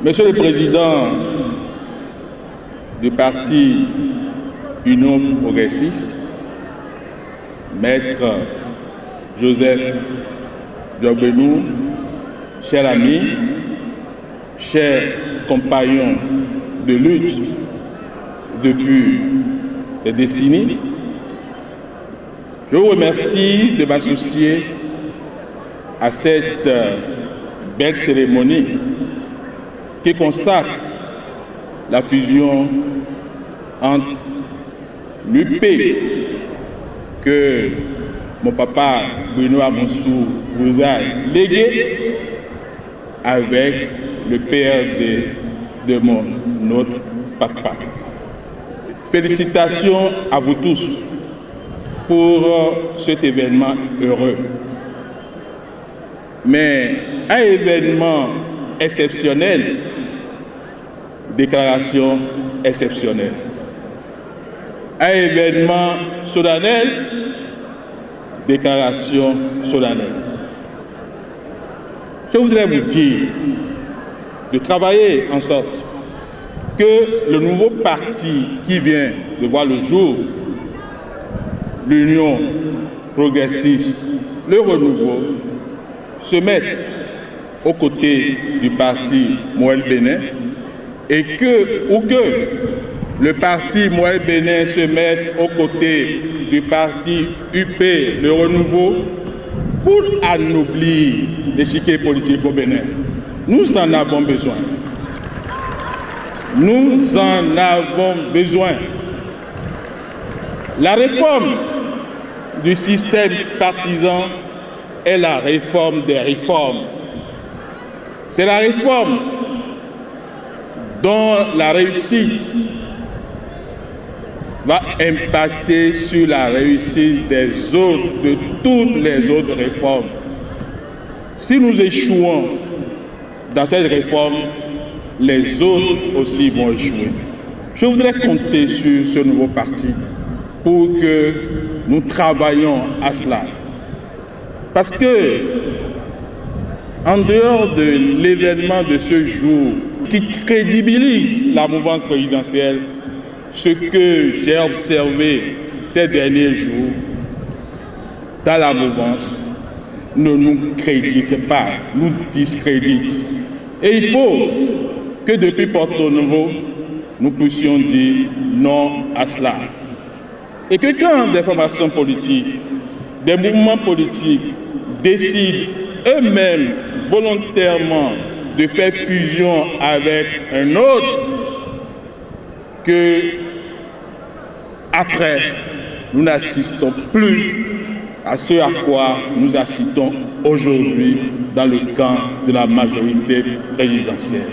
Monsieur le Président du parti Union progressiste, Maître Joseph Diogbenou, cher ami, chers compagnons de lutte depuis des décennies, je vous remercie de m'associer à cette belle cérémonie qui consacre la fusion entre l'UP que mon papa Bruno Amonsou vous a légué avec le PRD de notre papa. Félicitations à vous tous pour cet événement heureux. Mais un événement exceptionnel, déclaration exceptionnelle. Un événement solennel, déclaration solennelle. Je voudrais vous dire de travailler en sorte que le nouveau parti qui vient de voir le jour, l'Union progressiste, le renouveau, se mette aux côtés du parti Moël Bénin et que le parti Moël Bénin se mette aux côtés du parti UP, le renouveau, pour anoblir l'échiquier politique au Bénin. Nous en avons besoin. Nous en avons besoin. La réforme du système partisan est la réforme des réformes. C'est la réforme dont la réussite va impacter sur la réussite des autres, de toutes les autres réformes. Si nous échouons dans cette réforme, les autres aussi vont échouer. Je voudrais compter sur ce nouveau parti pour que nous travaillions à cela. Parce que, en dehors de l'événement de ce jour qui crédibilise la mouvance présidentielle, ce que j'ai observé ces derniers jours dans la mouvance ne nous crédite pas, nous discrédite. Et il faut que depuis Porto Novo, nous puissions dire non à cela. Et que quand des formations politiques, des mouvements politiques décident eux-mêmes volontairement de faire fusion avec un autre, que après, nous n'assistons plus à ce à quoi nous assistons aujourd'hui dans le camp de la majorité présidentielle.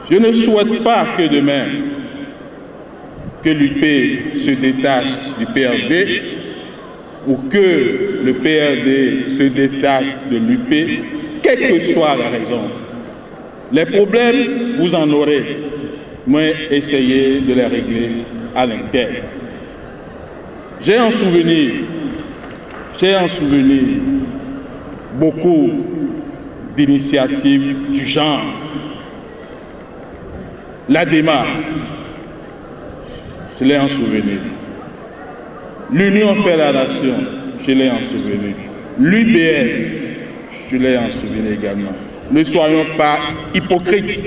Je ne souhaite pas que demain, que l'UP se détache du PRD ou que le PRD se détache de l'UP, quelle que soit la raison. Les problèmes, vous en aurez, mais essayez de les régler à l'interne. J'ai en souvenir beaucoup d'initiatives du genre. L'ADEMA, je l'ai en souvenir. L'Union fait la nation, je l'ai en souvenir. L'UBF, je l'ai en souvenir également. Ne soyons pas hypocrites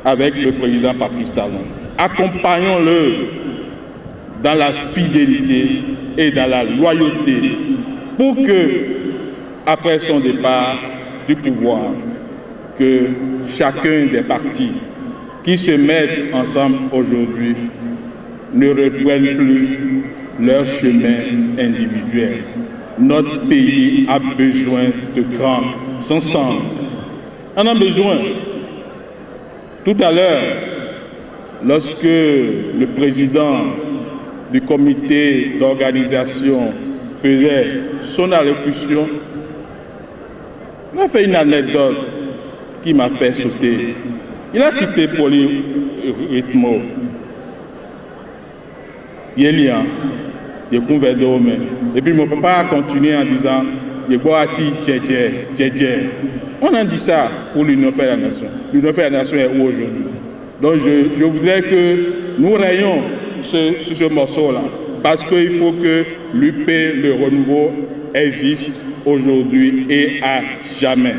avec le président Patrice Talon. Accompagnons-le dans la fidélité et dans la loyauté pour que, après son départ du pouvoir, que chacun des partis qui se mettent ensemble aujourd'hui ne reprennent plus leur chemin individuel. Notre pays a besoin de grands ensemble. On a besoin. Tout à l'heure, lorsque le président du comité d'organisation faisait son allocution, il a fait une anecdote qui m'a fait sauter. Il a cité Polyrythmo. Yélian, et puis mon papa a continué en disant On a dit ça pour l'Union fait la nation. L'Union fait la nation est où aujourd'hui? Donc je voudrais que nous rayions ce morceau-là, parce qu'il faut que l'UP, le renouveau, existe aujourd'hui et à jamais.